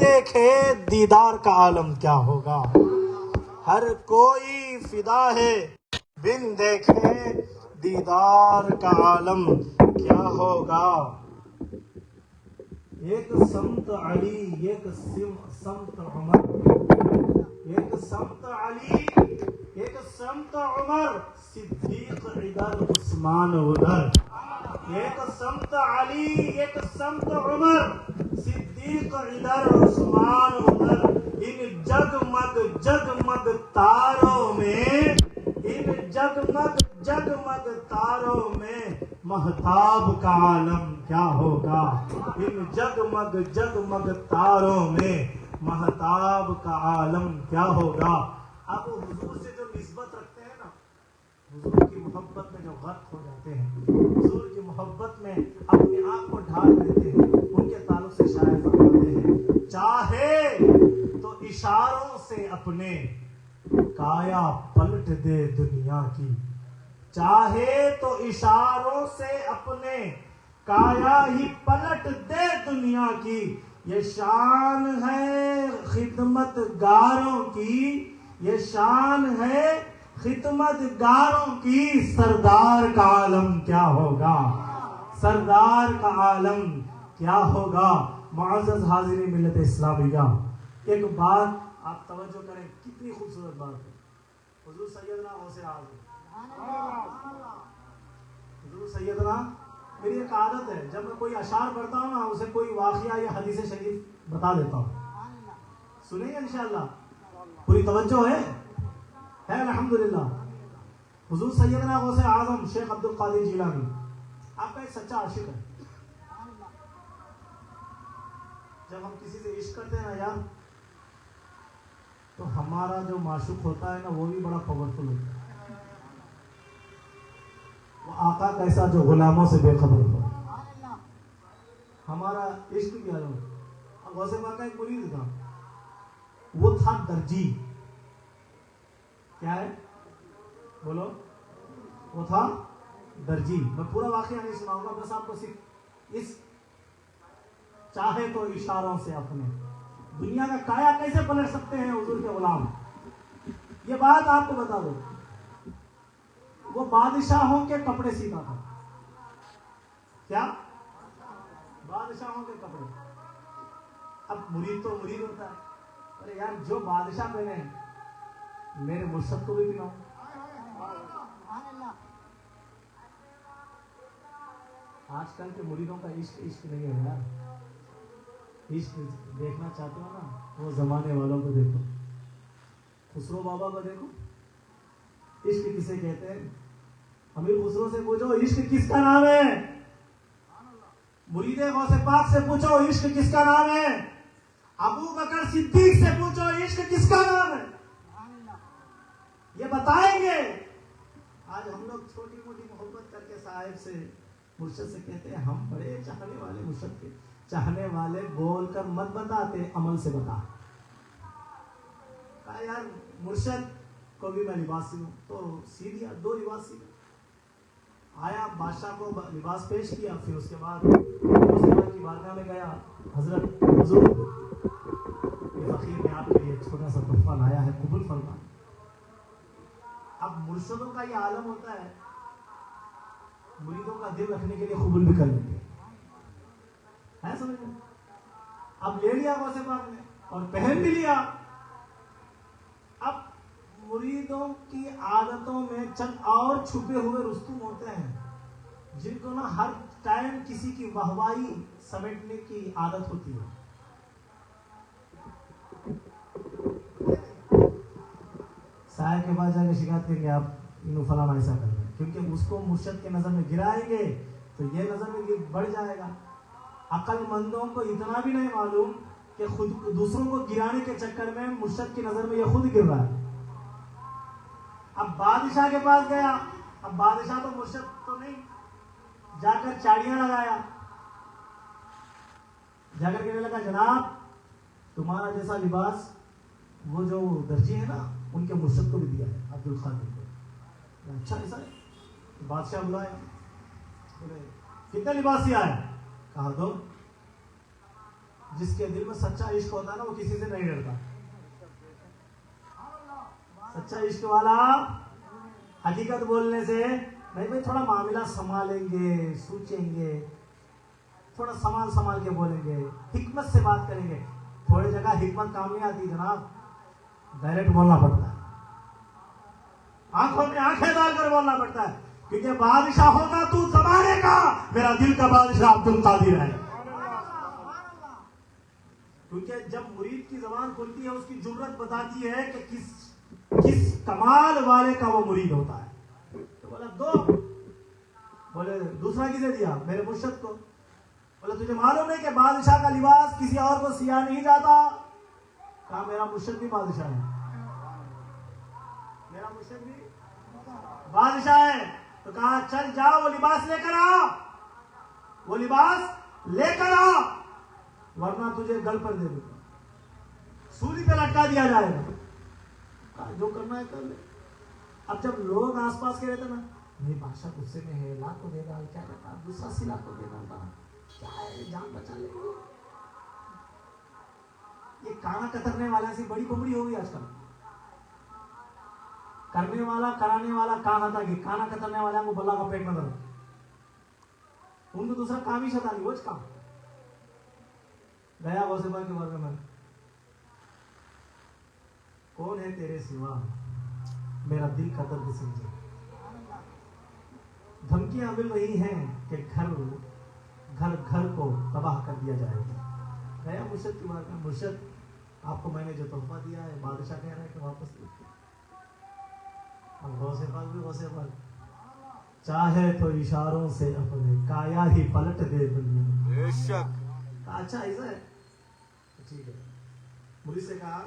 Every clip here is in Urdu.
دیکھے دیدار کا عالم کیا ہوگا. ہر کوئی فدا ہے بن دیکھے دیدار کا عالم کیا ہوگا. ایک سمت علی ایک سمت عمر، ایک سمت علی ایک سمت عمر، صدیق ادھر عثمان ادھر. ایک سمت علی ایک سمت عمر، صدیق ادھر عثمان ادھر. ان جگمگ جگمگ تاروں میں، ان جگمگ جگمگ تاروں میں مہتاب کا عالم کیا ہوگا. ان جگمگ جگمگ تاروں میں مہتاب کا عالم کیا ہوگا. اب حضور سے جو نسبت رکھتے ہیں نا، حضور کی محبت میں جو غرق ہو جاتے ہیں، حضور کی محبت میں اپنے آپ کو ڈھال دیتے ہیں، ان کے تعلق سے شاعر فرماتے ہیں، چاہے تو اشاروں سے اپنے کایا پلٹ دے دنیا کی. چاہے تو اشاروں سے اپنے کایا ہی پلٹ دے دنیا کی. یہ شان ہے خدمت گاروں کی، یہ شان ہے خدمت گاروں کی. سردار کا عالم کیا ہوگا، سردار کا عالم کیا ہوگا. معزز حاضرین ملت اسلامیہ، ایک بات آپ توجہ کریں، کتنی خوبصورت بات ہے. حضور سیدنا غوث اعظم، حضور سیدنا، میری ایک عادت ہے جب میں کوئی اشعار پڑھتا ہوں نا، اسے کوئی واقعہ یا حدیث شریف بتا دیتا ہوں. سنیں گے انشاءاللہ؟ پوری توجہ ہے الحمدللہ. حضور سیدنا غوث اعظم شیخ عبد القادر جیلانی آپ کا ایک سچا عاشق ہے. جب ہم کسی سے عشق کرتے ہیں نا یار، تو ہمارا جو معشوق ہوتا ہے نا وہ بھی بڑا پاورفل ہوتا ہے. وہ آقا کیسا جو غلاموں سے بے خبر ہو. ہمارا عشق کیا ہے. غوث پاک کا ایک مرید تھا، وہ تھا درجی. کیا ہے بولو؟ وہ تھا درجی. میں پورا واقعہ نہیں سناؤں گا، بس آپ کو صرف اس چاہے تو اشاروں سے اپنے دنیا کا کایا کیسے پلٹ سکتے ہیں حضور کے غلام. یہ بات آپ کو بتا دو، وہ بادشاہوں کے کپڑے سیتا تھا. کیا؟ بادشاہوں کے کپڑے. اب مرید تو مرید ہوتا ہے، ارے یار جو بادشاہ پہنے میرے مرشد کو بھی پہناؤ. آج کل کے مریدوں کا عشق عشق نہیں ہے یار. عشق دیکھنا چاہتے ہو نا، وہ زمانے والوں کو دیکھو. خسرو بابا کو دیکھو، عشق کسے کہتے ہیں. امیر خسرو سے پوچھو عشق کس کا نام ہے. مرید غوث پاک سے پوچھو عشق کس کا نام ہے. ابو بکر صدیق سے پوچھو عشق کس کا نام ہے. یہ بتائیں گے. آج ہم لوگ چھوٹی موٹی محبت کر کے صاحب سے مرشد سے کہتے ہیں ہم بڑے چاہنے والے مرشد کے. چاہنے والے بول کر مت بتاتے، عمل سے بتا. کہا یار مرشد کو بھی میں لباس سیوں، تو سی دیا. 2 لباس سی. آیا بادشاہ کو لباس پیش کیا، پھر اس کے بعد کی بارگاہ میں گیا. حضرت حضور فقیر نے آپ کے لیے چھوٹا سا تحفہ لایا ہے، قبول فرما. اب مرشدوں کا یہ عالم ہوتا ہے، مریدوں کا دل رکھنے کے لیے قبول بھی کر لیتے ہیں. سمجھ میں؟ اب لے لیا غوث پاک نے اور پہن بھی لیا. اب مریدوں کی عادتوں میں چند اور چھپے ہوئے رستم ہوتے ہیں، جن کو نا ہر ٹائم کسی کی واہواہی سمیٹنے کی عادت ہوتی ہے. سائے کے بعد جا کے شکایت کریں گے آپ انہوں فلانا ایسا کر رہے ہیں، کیونکہ اس کو مرشد کے نظر میں گرائیں گے تو یہ نظر میں بڑھ جائے گا. عقل مندوں کو اتنا بھی نہیں معلوم کہ خود دوسروں کو گرانے کے چکر میں مرشد کی نظر میں یہ خود گر رہا ہے. اب بادشاہ کے پاس گیا. اب بادشاہ تو مرشد تو نہیں، جا کر چاڑیاں لگایا. جا کر کہنے لگا جناب تمہارا جیسا لباس وہ جو درجی ہے نا ان کے مرشد کو بھی دیا ہے، عبد القادر کو. اچھا ایسا ہے. بادشاہ بلایا، بولے کتنا لباس سیا ہے. کہا دو. جس کے دل میں سچا عشق ہوتا ہے نا وہ کسی سے نہیں ڈرتا. سچا عشق والا حقیقت بولنے سے بھائی تھوڑا معاملہ سنبھالیں گے, سوچیں گے, تھوڑا سنبھال کے بولیں گے, حکمت سے بات کریں گے. تھوڑی جگہ حکمت کام نہیں آتی جناب, ڈائریکٹ بولنا پڑتا ہے, آنکھوں میں آنکھیں ڈال کر بولنا پڑتا ہے. کیونکہ بادشاہ ہوگا تو زمانے کا, میرا دل کا بادشاہ عبد القادر ہے. کیونکہ جب مرید کی زبان کھلتی ہے اس کی جرت بتاتی ہے کہ کس کمال والے کا وہ مرید ہوتا ہے. تو بولا دو, بولے دوسرا کسے دیا؟ میرے مرشد کو. بولے تجھے معلوم ہے کہ بادشاہ کا لباس کسی اور کو سیا نہیں جاتا؟ کہا میرا مرشد بھی بادشاہ ہے, میرا مرشد بھی بادشاہ ہے. تو کہا چل جا وہ لباس لے کر آ, وہ لباس لے کر آ, ورنہ تجھے گل پر دے دوں گا, سولی پہ لٹکا دیا جائے گا. کہا جو کرنا ہے کر لے. اب جب لوگ آس پاس کے رہتے نا, نہیں بادشاہ غصے میں ہے, لا کو دے گا, کیا کہتا دوسرا سلا کو دے گا, کیا ہے جان بچا لے. یہ کانا کترنے والے سے بڑی کومڑی ہو گئی آج کل. کرنے والا کرانے والا کہاں تھا کہ کانا کترنے والے کو بلا کا پیٹ میں درد, ان کو دوسرا کام ہی شتا نہیں. وہ کام گیا غوث-ے-پاک کے بارے میں, کون ہے تیرے سوا میرا دل کا درد سمجھے. دھمکیاں مل رہی ہیں کہ گھر کو تباہ کر دیا جائے گا. گیا مرشد کی بات میں, مرشد آپ کو میں نے جو تحفہ دیا ہے بادشاہ کہہ رہا ہے کہ واپس دیجیے. اب غوث-ے-پاک بھی غوث-ے-پاک, چاہے تو اشاروں سے اپنے کایا ہی پلٹ دے دنیا. بے شک. کہا اچھا ایسا ہے, ٹھیک ہے. مرید سے کہا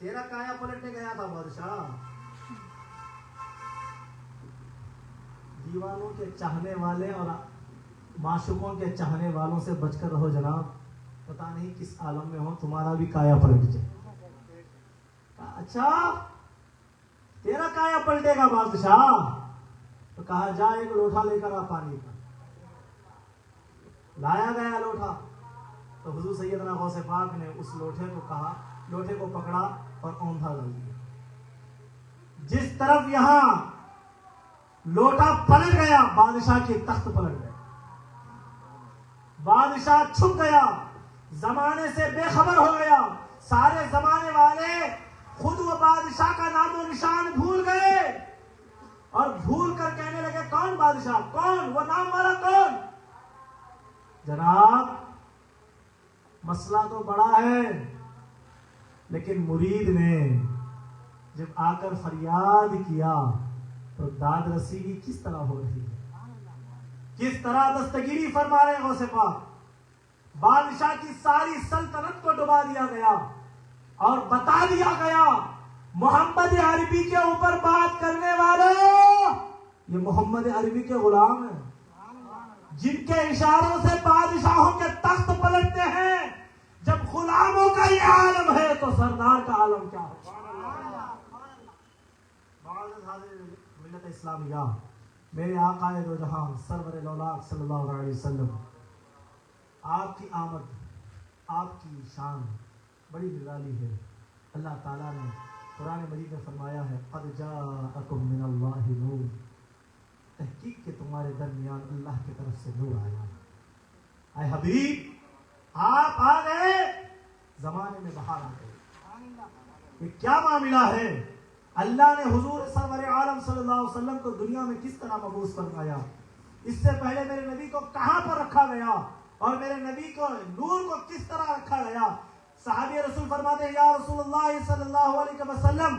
تیرا کایا پلٹنے گیا تھا بادشاہ, دیوانوں کے چاہنے والے اور معشوقوں کے چاہنے والوں سے بچ کر رہو جناب, پتا نہیں کس عالم میں ہو تمہارا بھی کایا پلٹ جائے. کہا اچھا تیرا کایا پلٹے گا بادشاہ؟ تو کہا جا ایک لوٹا لے کر آ پانی کا. لایا گیا لوٹا, تو حضور سیدنا غوث-ے-پاک نے اس لوٹے کو کہا, لوٹے کو پکڑا اور اوندھا ڈال دیا. جس طرف یہاں لوٹا پلٹ گیا بادشاہ کی تخت پلٹ گیا. بادشاہ چھپ گیا, زمانے سے بے خبر ہو گیا. سارے زمانے والے خود وہ بادشاہ کا نام و نشان بھول گئے اور بھول کر کہنے لگے کون بادشاہ, کون وہ نام والا کون. جناب مسئلہ تو بڑا ہے, لیکن مرید نے جب آ کر فریاد کیا تو داد رسیدی کس طرح ہو رہی ہے, کس طرح دستگیری فرما رہے غوث-ے-پاک. بادشاہ کی ساری سلطنت کو ڈبا دیا گیا اور بتا دیا گیا محمد عربی کے اوپر بات کرنے والے یہ محمد عربی کے غلام ہیں, جن کے اشاروں سے بادشاہوں کے تخت پلٹتے ہیں. جب غلاموں کا یہ عالم ہے تو سردار کا عالم کیا ہے. ملت اسلامیہ, میرے آقا دو جہاں سرور لولاک صلی اللہ علیہ وسلم, آپ کی آمد, آپ کی شان بڑی نرالی ہے. اللہ تعالیٰ نے قرآن مجید میں فرمایا ہے قد جاءکم من اللہ نور, تحقیق کہ تمہارے درمیان اللہ کی طرف سے نور آیا. اے حبیب آپ آ گئے, زمانے میں بہار آ گئی. یہ کیا معاملہ ہے؟ اللہ نے حضور سرور عالم صلی اللہ علیہ وسلم کو دنیا میں کس طرح مبعوث فرمایا, اس سے پہلے میرے نبی کو کہاں پر رکھا گیا اور میرے نبی کو نور کو کس طرح رکھا گیا. صحابی رسول فرماتے ہیں یا رسول اللہ صلی اللہ علیہ وسلم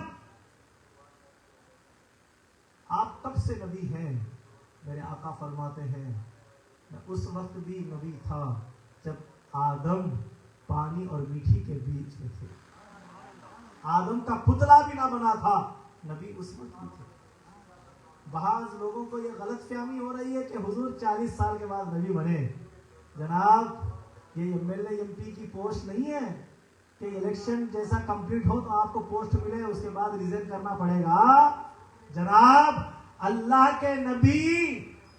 آپ کب سے نبی ہیں؟ میرے آقا فرماتے ہیں میں اس وقت بھی نبی تھا جب آدم پانی اور میٹھی کے بیچ میں تھے. آدم کا پتلا بھی نہ بنا تھا, نبی اس وقت بھی تھے. بعض لوگوں کو یہ غلط فہمی ہو رہی ہے کہ حضور 40 سال کے بعد نبی بنے. جناب یہ MLA MP کی پوسٹ نہیں ہے کہ الیکشن جیسا کمپلیٹ ہو تو آپ کو پوسٹ ملے اس کے بعد ریزائن کرنا پڑے گا. جناب اللہ کے نبی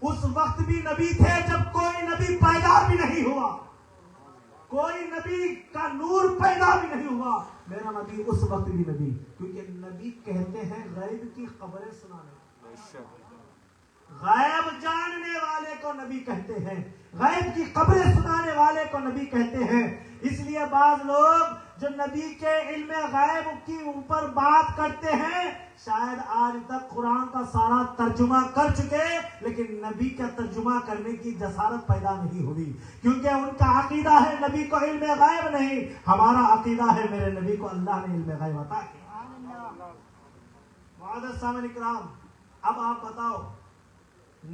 اس وقت بھی نبی تھے جب کوئی نبی پیدا بھی نہیں ہوا. کوئی نبی کا نور پیدا بھی نہیں ہوا، میرا نبی اس وقت بھی نبی، کیونکہ نبی کہتے ہیں غیب کی خبریں سنانے، غیب جاننے والے کو نبی کہتے ہیں، غیب کی خبریں سنانے والے کو نبی کہتے ہیں۔ اس لیے بعض لوگ جو نبی کے علم غیب کی اوپر بات کرتے ہیں، شاید آج تک قرآن کا سارا ترجمہ کر چکے، لیکن نبی کا ترجمہ کرنے کی جسارت پیدا نہیں ہوئی، کیونکہ ان کا عقیدہ ہے نبی کو علم غیب نہیں، ہمارا عقیدہ ہے میرے نبی کو اللہ نے علم غیب عطا کیا۔ معزز سامعین کرام، اب آپ بتاؤ،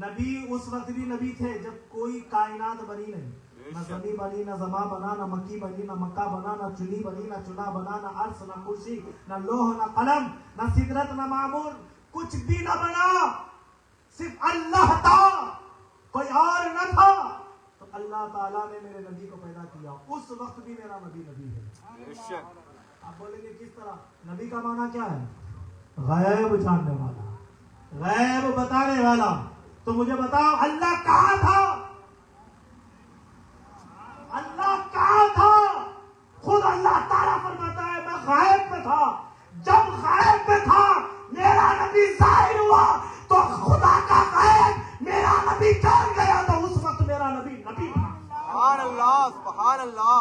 نبی اس وقت بھی نبی تھے جب کوئی کائنات بنی نہیں، نہ زمین بنی، نہ زماں بنا، نہ مکی بنی، نہ مکہ بنا، نہ چنی بنی، نہ چنا بنا، نہ عرش، نہ کرسی، نہ لوح، نہ قلم، نہ سدرت، نہ معمور، کچھ بھی نہ بنا، صرف اللہ تھا، کوئی اور نہ تھا، تو اللہ تعالیٰ نے میرے نبی کو پیدا کیا، اس وقت بھی میرا نبی نبی ہے۔ آپ بولیں گے کس طرح؟ نبی کا معنی کیا ہے؟ غیب جاننے والا، غیب بتانے والا۔ تو مجھے بتاؤ اللہ کہاں تھا؟ اللہ کہاں تھا؟ خود اللہ تعالیٰ فرماتا ہے میں غائب میں تھا۔ جب غائب میں تھا میرا نبی ظاہر ہوا تو خدا کا غائب میرا نبی جان گیا، تو اس وقت میرا نبی نبی تھا۔ سبحان اللہ، سبحان اللہ۔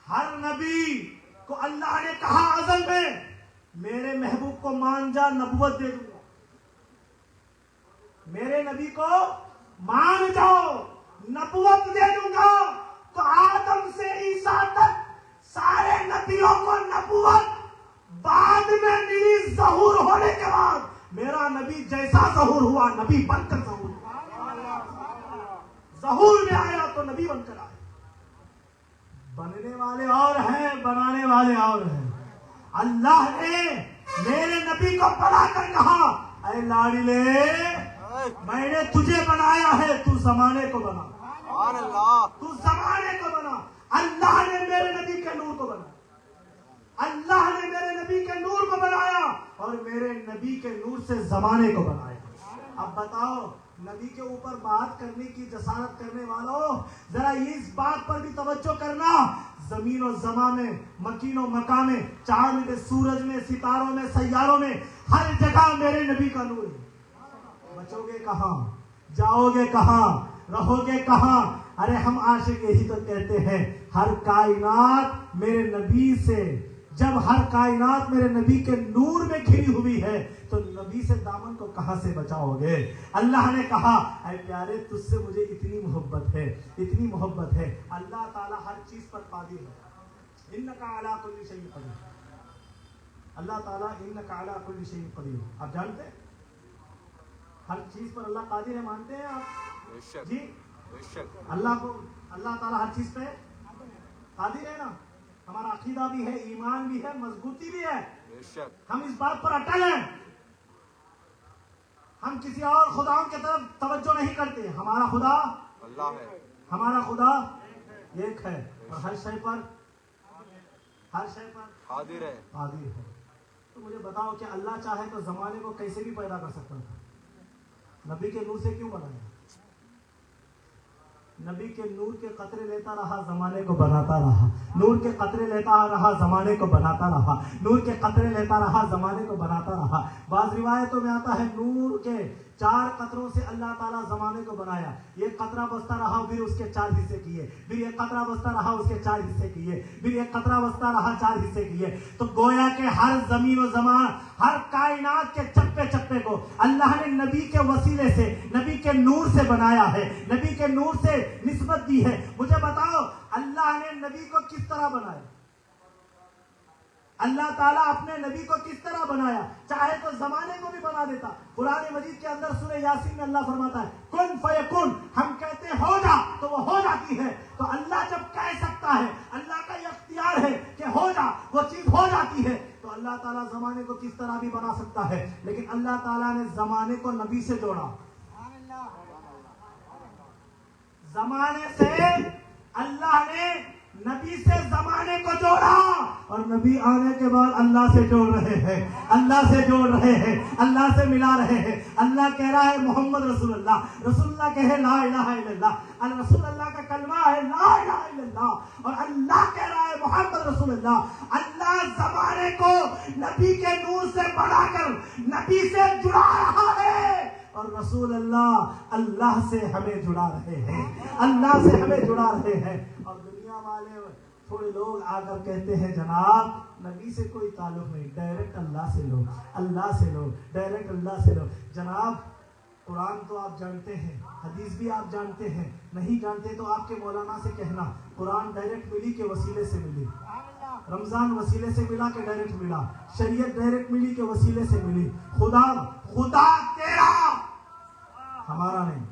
ہر نبی کو اللہ نے کہا ازل میں میرے محبوب کو مان جا، نبوت دے دوں گا، میرے نبی کو مان جاؤ نبوت دے دوں گا۔ تو آدم سے عیسیٰ تک سارے نبیوں کو نبوت بعد میں ملی، ظہور ہونے کے بعد میرا نبی جیسا ظہور ہوا نبی بن کر ظہور ہوا، ظہور میں آیا تو نبی بن کر آیا۔ بننے والے اور ہیں، بنانے والے اور ہیں۔ اللہ نے میرے نبی کو بنا کر کہا اے لاڈلے میں نے تجھے بنایا ہے، تو زمانے کو بنا، سبحان اللہ۔ تو زمانے کو بنا۔ اللہ نے میرے نبی کے نور کو بنایا، اللہ نے میرے نبی کے نور کو بنایا اور میرے نبی کے نور سے زمانے کو بنایا۔ اب بتاؤ نبی کے اوپر بات کرنے کی جسارت کرنے والوں، ذرا اس بات پر بھی توجہ کرنا، زمین و زماں میں، مکین و مکان میں، چاند میں، سورج میں، ستاروں میں، سیاروں میں، ہر جگہ میرے نبی کا نور ہے۔ بچو گے کہاں؟ جاؤ گے کہاں؟ رہو گے کہاں؟ ارے ہم عاشق یہی تو کہتے ہیں ہر کائنات میرے نبی سے، جب ہر کائنات میرے نبی کے نور میں گھری ہوئی ہے تو نبی سے دامن کو کہاں سے بچاؤ گے؟ اللہ نے کہا اے پیارے تجھ سے مجھے اتنی محبت ہے، اتنی محبت ہے۔ اللہ تعالیٰ ہر چیز پر قادر ہے، انک علی کل شیء قدیر۔ اللہ تعالیٰ انک علی کل شیء قدیر، آپ جانتے ہیں ہر چیز پر اللہ قادر ہے، مانتے ہیں آپ؟ جی اللہ کو، اللہ تعالیٰ ہر چیز پہ قادر ہے نا، ہمارا عقیدہ بھی ہے، ایمان بھی ہے، مضبوطی بھی ہے، ہم اس بات پر اٹل ہیں، ہم کسی اور خداؤں کی طرف توجہ نہیں کرتے، ہمارا خدا اللہ ہے، ہمارا خدا ایک ہے اور ہر شے پر قادر ہے۔ قادر ہے۔ تو مجھے بتاؤ کہ اللہ چاہے تو زمانے کو کیسے بھی پیدا کر سکتا تھا، نبی کے نور سے کیوں بنایا؟ نبی کے نور کے قطرے لیتا رہا، زمانے کو بناتا رہا، نور کے قطرے لیتا رہا، زمانے کو بناتا رہا، نور کے قطرے لیتا رہا، زمانے کو بناتا رہا۔ بعض روایتوں میں آتا ہے نور کے 4 قطروں سے اللہ تعالیٰ زمانے کو بنایا، یہ قطرہ بستا رہا پھر اس کے 4 حصے کیے، پھر یہ قطرہ بستا رہا اس کے 4 حصے کیے، پھر یہ قطرہ بستا رہا 4 حصے کیے۔ تو گویا کہ ہر زمین و زمان، ہر کائنات کے چپے چپے کو اللہ نے نبی کے وسیلے سے، نبی کے نور سے بنایا ہے، نبی کے نور سے نسبت دی ہے۔ مجھے بتاؤ اللہ نے نبی کو کس طرح بنایا؟ اللہ تعالیٰ اپنے نبی کو کس طرح بنایا؟ چاہے تو زمانے کو بھی بنا دیتا۔ قرآن مجید کے اندر سورہ یاسین میں اللہ فرماتا ہے کن فیکن، ہم کہتے ہیں ہو جا تو وہ ہو جاتی ہے۔ تو اللہ جب کہہ سکتا ہے، اللہ کا یہ اختیار ہے کہ ہو جا، وہ چیز ہو جاتی ہے، تو اللہ تعالیٰ زمانے کو کس طرح بھی بنا سکتا ہے۔ لیکن اللہ تعالیٰ نے زمانے کو نبی سے جوڑا، زمانے سے اللہ نے نبی سے زمانے کو جوڑا۔ اور نبی آنے کے بعد اللہ سے جوڑ رہے ہیں، اللہ سے جوڑ رہے ہیں، اللہ سے ملا رہے ہیں. اللہ کہہ رہا ہے محمد رسول اللہ، رسول اللہ کہے لا الہ الا اللہ، رسول اللہ کا کلمہ ہے لا الہ الا اللہ، اور اللہ کہہ رہا ہے محمد رسول اللہ. اللہ زمانے کو نبی کے نور سے بڑھا کر نبی سے جڑا رہا ہے، اور رسول اللہ اللہ سے ہمیں جڑا رہے ہیں، اللہ سے ہمیں جڑا رہے ہیں. اور دنیا والے تھوڑے لوگ آ کر کہتے ہیں جناب نبی سے کوئی تعلق نہیں، ڈائریکٹ اللہ سے لو، اللہ سے لو، ڈائریکٹ اللہ سے لو. جناب قرآن تو آپ جانتے ہیں، حدیث بھی آپ جانتے ہیں، نہیں جانتے تو آپ کے مولانا سے کہنا قرآن ڈائریکٹ ملی کے وسیلے سے ملی، رمضان وسیلے سے ملا کہ ڈائریکٹ ملا، شریعت ڈائریکٹ ملی کے وسیلے سے ملی. خدا تیرا ہمارا نہیں.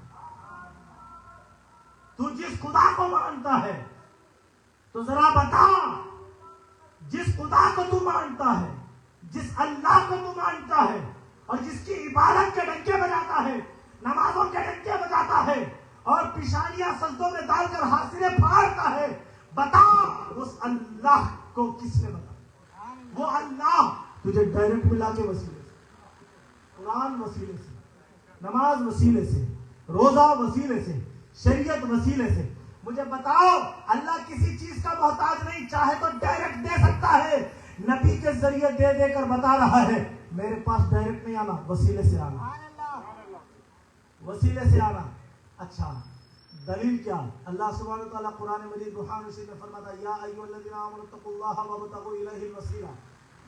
تو جس خدا کو مانتا ہے تو ذرا بتا، جس خدا کو تو مانتا ہے، جس اللہ کو تو مانتا ہے، اور جس کی عبادت کے ڈنکے بجاتا ہے، نمازوں کے ڈنکے بجاتا ہے، اور پیشانیاں سجدوں میں ڈال کر حاصلیں پھاڑتا ہے، بتا اس اللہ کو کس نے بتا؟ وہ اللہ تجھے ڈائریکٹ ملا کے وسیلے سے، قرآن وسیلے سے، نماز وسیلے سے، روزہ وسیلے سے، شریعت وسیلے سے. مجھے بتاؤ اللہ کسی چیز کا محتاج نہیں، چاہے تو ڈائریکٹ دے سکتا ہے. نبی کے ذریعے دے دے کر بتا رہا ہے میرے پاس ڈائریکٹ نہیں آنا، وسیلے سے آنا، وسیلے سے آنا. اچھا دلیل کیا؟ اللہ سبحانہ وتعالیٰ قرآن مجید برہان رشید میں فرماتا ہے یا ایھا الذین آمنوا اتقوا اللہ وابتغوا الیہ الوسیلہ.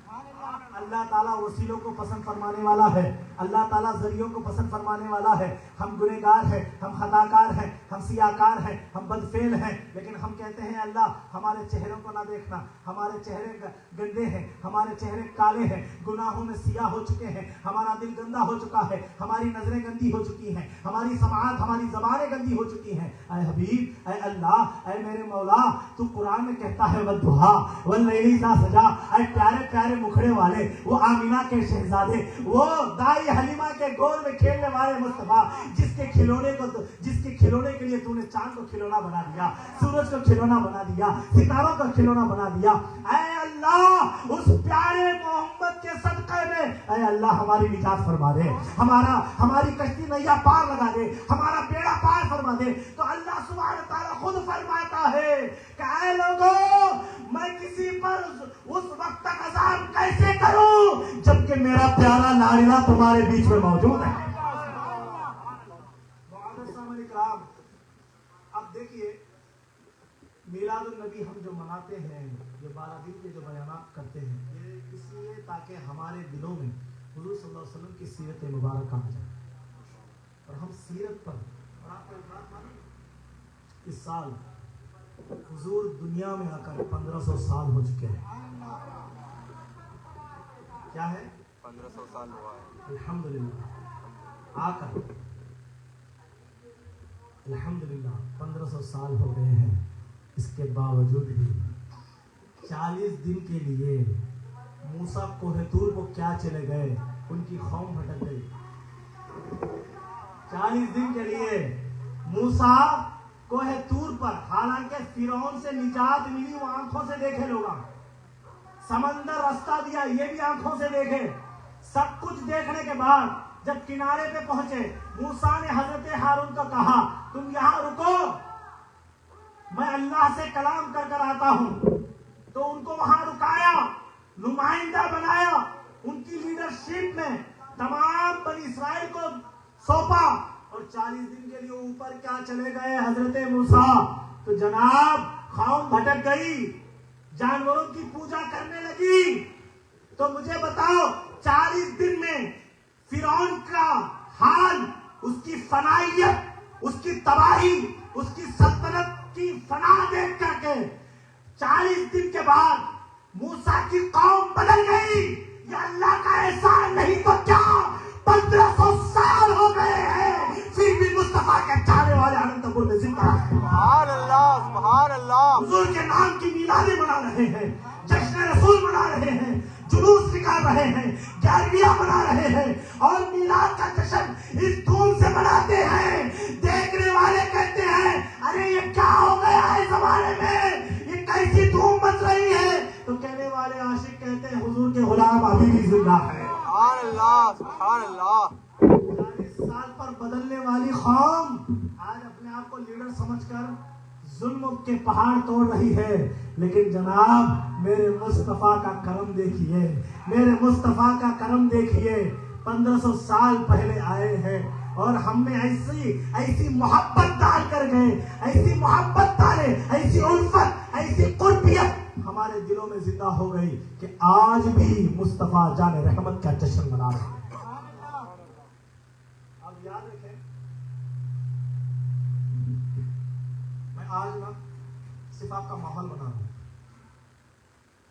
اللہ تعالیٰ وسیلوں کو پسند فرمانے والا ہے، اللہ تعالیٰ ذریعوں کو پسند فرمانے والا ہے. ہم گنہگار ہیں، ہم خطاکار ہیں، ہم سیاکار ہیں، ہم بدفعل ہیں، لیکن ہم کہتے ہیں اللہ ہمارے چہروں کو نہ دیکھنا، ہمارے چہرے گندے ہیں، ہمارے چہرے کالے ہیں، گناہوں میں سیاہ ہو چکے ہیں، ہمارا دل گندا ہو چکا ہے، ہماری نظریں گندی ہو چکی ہیں، ہماری سماعت، ہماری زبانیں گندی ہو چکی ہیں. اے حبیب، اے اللہ، اے میرے مولا، تو قرآن میں کہتا ہے والضحیٰ واللیل اذا سجا. اے پیارے پیارے مکھڑے والے، وہ آمینہ کے شہزادے، وہ دائی حلیمہ کے گول میں کھیلنے والے مصطفیٰ، جس کے کھلونے کے لیے تو نے چاند کو کھلونا بنا دیا، سورج کو کھلونا بنا دیا، ستاروں کو کھلونا بنا دیا. اے اللہ اس پیارے محمد کے صدقے میں اے اللہ ہماری نجات فرما دے، ہماری کشتی نیا پار لگا دے، ہمارا بیڑا پار فرما دے. تو اللہ سبحانہ تعالیٰ خود فرماتا ہے کہ اے لوگوں میں کسی پر اس وقت تک عذاب کیسے کروں جبکہ میرا پیارا لا الہ تمہارے بیچ میں موجود ہے. اب دیکھیے میلاد النبی ہم جو مناتے ہیں، جو 12 دن کے جو بیانات کرتے ہیں، یہ اس لیے تاکہ ہمارے دلوں میں حضور صلی اللہ علیہ وسلم کی سیرت مبارک آ جائے. اور ہم سیرت پر، اور آپ کو ایک بات معلوم، اس سال حضور دنیا میں آ کر 1500 سال ہو چکے ہیں. کیا ہے؟ 1500 سال ہوا ہے. الحمدللہ آ کر الحمدللہ 1500 سال ہو گئے ہیں. اس کے باوجود بھی 40 دن کے لیے موسیٰ کوہ طور کو کیا چلے گئے، ان کی قوم بھٹک گئی. 40 دن کے لیے موسیٰ کوہ طور پر، حالانکہ فرعون سے نجات ملی وہ آنکھوں سے دیکھے لوگ، سمندر راستہ دیا یہ بھی آنکھوں سے دیکھے. سب کچھ دیکھنے کے بعد جب کنارے پہ پہنچے موسیٰ نے حضرت ہارون کو کہا تم یہاں رکو، میں اللہ سے کلام کر کر آتا ہوں. تو ان کو وہاں رکایا، نمائندہ بنایا، ان کی لیڈرشپ میں تمام بنی اسرائیل کو سونپا، اور 40 دن کے لیے اوپر کیا چلے گئے حضرت موسیٰ. تو جناب قوم بھٹک گئی، جانوروں کی پوجا کرنے لگی. تو مجھے بتاؤ 40 دن میں فرعون کا حال، اس کی فنائیت، اس کی تباہی، اس کی سلطنت کی فنا دیکھ کر کے 40 دن کے بعد موسیٰ کی قوم بدل گئی. یہ اللہ کا احسان نہیں تو کیا؟ 1500 سال ہو گئے ہیں پھر بھی مصطفیٰ کے چاہنے والے انت پور میں زندہ ہیں. سبحان اللہ، سبحان اللہ. حضور کے نام کی میلادیں منا رہے ہیں، جشن رسول منا رہے ہیں، جلوس نکال رہے ہیں، 11ویاں منا رہے ہیں، اور میلاد کا جشن اس دھوم سے مناتے ہیں. دیکھنے والے کہتے ہیں ارے یہ کیا ہو گیا ہے زمانے میں، یہ کیسی دھوم مچ رہی ہے. تو کہنے والے والے عاشق کہتے ہیں حضور کے غلام ابھی بھی زندہ ہے. سبحان اللہ سبحان اللہ. 40 سال پر بدلنے والی قوم آج اپنے آپ کو لیڈر سمجھ کر ظلم کے پہاڑ توڑ رہی ہے. لیکن جناب میرے مصطفیٰ کا کرم دیکھیے, میرے مصطفیٰ کا کرم دیکھیے. 1500 سال پہلے آئے ہیں اور ہم نے ایسی محبت ڈال کر گئے, ایسی محبت ڈالے, ایسی الفت, ایسی قربیت ہمارے دلوں میں زندہ ہو گئی کہ آج بھی مصطفیٰ جان رحمت کا جشن منا رہے ہیں. اب یاد رکھیں, میں آج نا صرف آپ کا ماحول بنا رہا ہوں.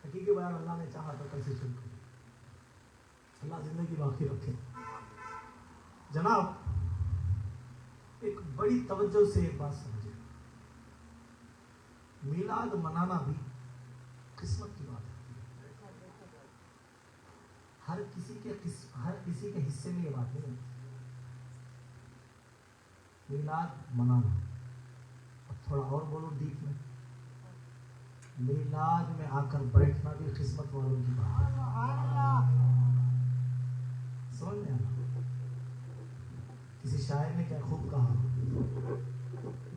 حقیقی بیان اللہ نے چاہا تو کل سے شروع کریں. اللہ زندگی باقی رکھے. جناب ایک بڑی توجہ سے ایک بات سمجھے, میلاد منانا بھی قسمت کی بات ہے. ہر کسی کے حصے میں یہ بات نہیں ہے. میلاد منانا, اب تھوڑا اور بولو ڈیپ میں, میلاد میں آ کر بیٹھنا بھی قسمت والوں کی بات ہے. سمجھ میں آنا. کسی شاعر نے کیا خوب کہا,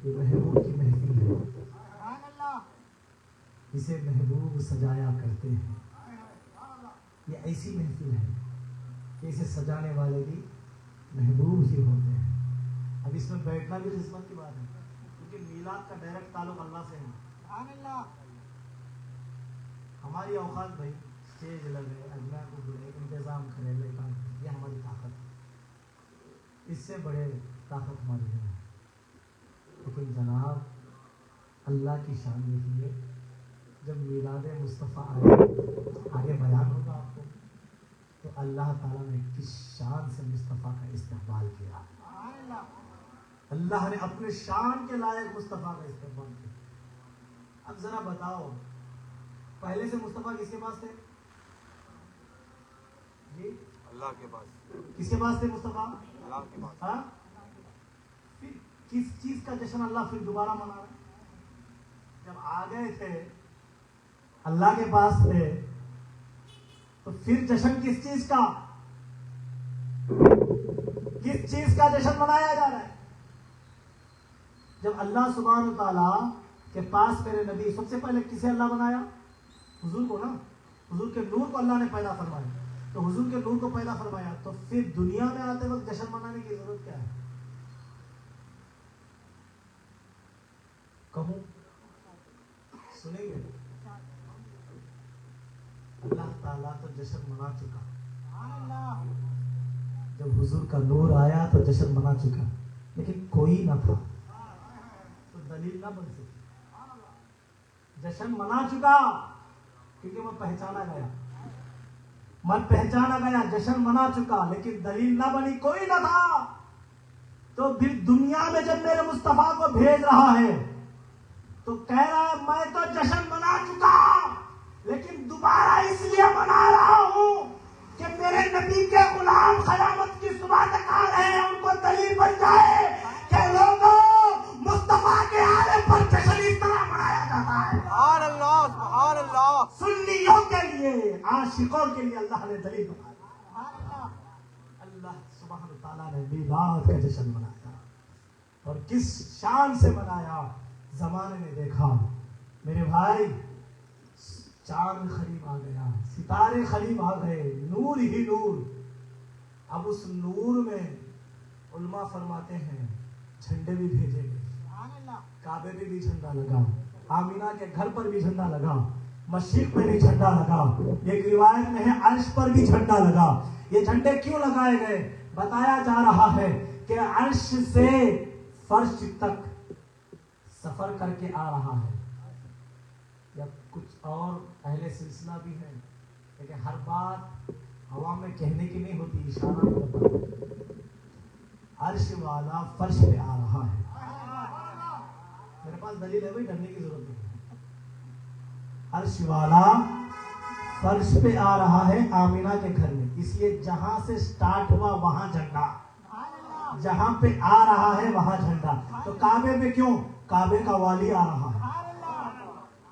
یہ محبوب کی محفل ہے, اسے محبوب سجایا کرتے ہیں. یہ ایسی محفل ہے کہ اسے سجانے والے بھی محبوب ہی ہوتے ہیں. اب اس میں بیٹھنا بھی قسمت کی بات ہے, کیونکہ میلاد کا ڈائریکٹ تعلق اللہ سے ہے. ہماری اوقات بھائی اسٹیج لگے, اجمیر کو بلے, انتظام کرے, یہ ہماری طاقت ہے. اس سے بڑے طاقت ہماری ہے. لیکن جناب اللہ کی شان دیکھیے, جب میلاد مصطفیٰ آگے بیان ہوگا آپ کو, تو اللہ تعالیٰ نے کس شان سے مصطفیٰ کا استقبال کیا. اللہ نے اپنے شان کے لائق مصطفیٰ کا استقبال کیا. اب ذرا بتاؤ, پہلے سے مصطفیٰ کس کے پاس تھے؟ جی اللہ کے پاس. کس کے پاس تھے مصطفیٰ؟ اللہ کے پاس. ہاں, پھر کس چیز کا جشن اللہ پھر دوبارہ منا رہا ہے؟ جب آ گئے تھے, اللہ کے پاس تھے, تو پھر جشن کس چیز کا, کس چیز کا جشن منایا جا رہا ہے؟ جب اللہ سبحانہ تعالیٰ کے پاس میرے نبی, سب سے پہلے کسے اللہ بنایا؟ حضور کو نا. حضور کے نور کو اللہ نے پیدا فرمایا, تو حضور کے نور کو پیدا فرمایا, تو پھر دنیا میں آتے وقت جشن منانے کی ضرورت کیا ہے؟ کہوں سنیں گے, اللہ تعالیٰ تو جشن منا چکا. جب حضور کا نور آیا تو جشن منا چکا, لیکن کوئی نہ تھا تو دلیل نہ بن سکی. جشن منا چکا کیونکہ میں پہچانا گیا, جشن منا چکا, لیکن دلیل نہ بنی, کوئی نہ تھا. تو پھر دنیا میں جب میرے مصطفیٰ کو بھیج رہا ہے تو کہہ رہا ہے میں تو جشن منا چکا, لیکن دوبارہ اس لیے منا رہا ہوں کہ میرے نبی کے غلام قیامت کی صبح تک آ رہے ہیں, ان کو دلیل بن جائے کہ لوگوں مصطفیٰ کے آنے پر جشن اس طرح منایا جاتا ہے. سبحان اللہ سبحان اللہ. سنیوں کے لیے, عاشقوں کے لیے اللہ نے دلیل بنایا. اللہ سبحانہ تعالیٰ نے میلاد کا جشن منایا, اور کس شان سے منایا. زمانے نے دیکھا میرے بھائی, چاند قریب آ گیا, ستارے قریب آ گئے, نور ہی نور. اب اس نور میں علماء فرماتے ہیں جھنڈے بھی بھیجے گئے. کعبے پہ بھی جھنڈا لگا, آمینہ کے گھر پر بھی جھنڈا لگا, مشرق پہ بھی جھنڈا لگا, ایک روایت میں ہے عرش پر بھی جھنڈا لگا. یہ جھنڈے کیوں لگائے گئے؟ بتایا جا رہا ہے کہ عرش سے فرش تک سفر کر کے آ رہا ہے. یا کچھ اور اہل سلسلہ بھی ہے, لیکن ہر بات ہوا میں کہنے کی نہیں ہوتی, اشارہ ہوتا ہے. عرش والا فرش پہ آ رہا ہے. میرے پاس دلیل ہے بھائی, ڈرنے کی ضرورت نہیں. عرش والا فرش پہ آ رہا ہے آمینہ کے گھر میں, اس لیے جہاں سے سٹارٹ ہوا وہاں جھنڈا, جہاں پہ آ رہا ہے وہاں جھنڈا. تو کعبے پہ کیوں؟ کعبے کا والی آ رہا ہے,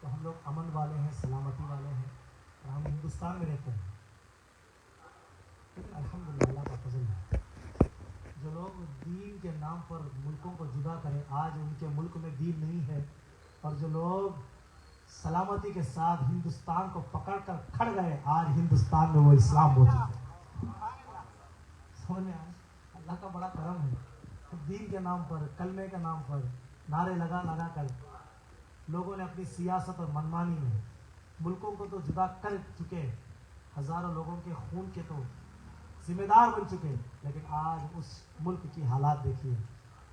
تو ہم لوگ امن والے ہیں، سلامتی والے ہیں، اور ہم ہندوستان میں رہتے ہیں. لیکن الحمدللہ اللہ کا فضل ہے. جو لوگ دین کے نام پر ملکوں کو جدا کریں، آج ان کے ملک میں دین نہیں ہے، اور جو لوگ سلامتی کے ساتھ ہندوستان کو پکڑ کر کھڑ گئے، آج ہندوستان میں وہ اسلام ہو چکے ہیں. سمجھ میں آئے؟ اللہ کا بڑا کرم ہے. دین کے نام پر، کلمے کے نام پر نعرے لگا لگا کر لوگوں نے اپنی سیاست اور منمانی میں ملکوں کو تو جدا کر چکے، ہزاروں لوگوں کے خون کے تو ذمہ دار بن چکے. لیکن آج اس ملک کی حالات دیکھیے.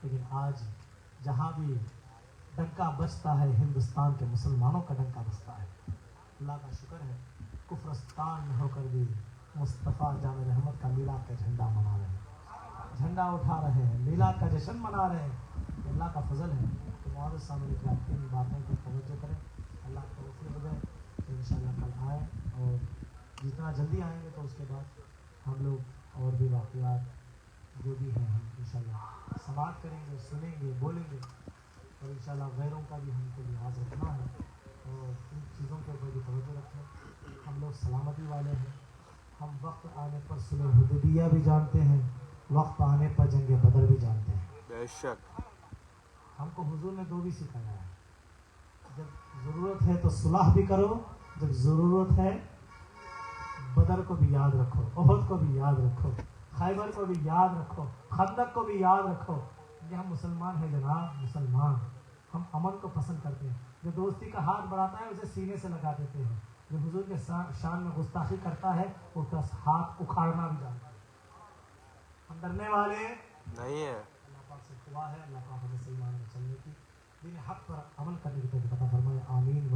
لیکن آج جہاں بھی ڈنکا بجتا ہے، ہندوستان کے مسلمانوں کا ڈنکا بجتا ہے. اللہ کا شکر ہے، کفرستان میں ہو کر بھی مصطفیٰ جان رحمت کا میلاد کا جھنڈا منا رہے ہیں، جھنڈا اٹھا رہے ہیں، میلاد کا جشن منا رہے ہیں. یہ اللہ کا فضل ہے. تو معاذ سامنے کی آپ ان باتوں پر توجہ کریں. اللہ کو توفیق دے تو انشاءاللہ کل آئیں، اور جتنا جلدی آئیں گے تو اس کے بعد ہم لوگ اور بھی واقعات جو بھی ہیں ہم انشاءاللہ سماعت کریں گے، سنیں گے، بولیں گے. اور انشاءاللہ غیروں کا بھی ہم کو لحاظ رکھنا ہے، اور ان چیزوں کے اوپر بھی توجہ رکھیں. ہم لوگ سلامتی والے ہیں. ہم وقت آنے پر صلح حدیبیہ بھی جانتے ہیں، وقت آنے پر جنگ بدر بھی جانتے ہیں. بے شک. ہم کو حضور نے دو بھی سکھایا ہے. جب ضرورت ہے تو صلح بھی کرو، جب ضرورت ہے بدر کو بھی یاد رکھو، احد کو بھی یاد رکھو، خیبر کو بھی یاد رکھو، خندق کو بھی یاد رکھو. یہ ہم مسلمان ہیں جناب، مسلمان. ہم امن کو پسند کرتے ہیں. جو دوستی کا ہاتھ بڑھاتا ہے اسے سینے سے لگا دیتے ہیں. جو حضور کے شان میں گستاخی کرتا ہے اس کا ہاتھ اکھاڑنا بھی جانتا ہے. ہم ڈرنے والے نہیں ہے. اللہ پاک سے دعا ہے، اللہ پاک ہمیں صحیح معنی میں چلنے کی، دین حق پر عمل کرنے کی توفیق عطا فرمائے. آمین.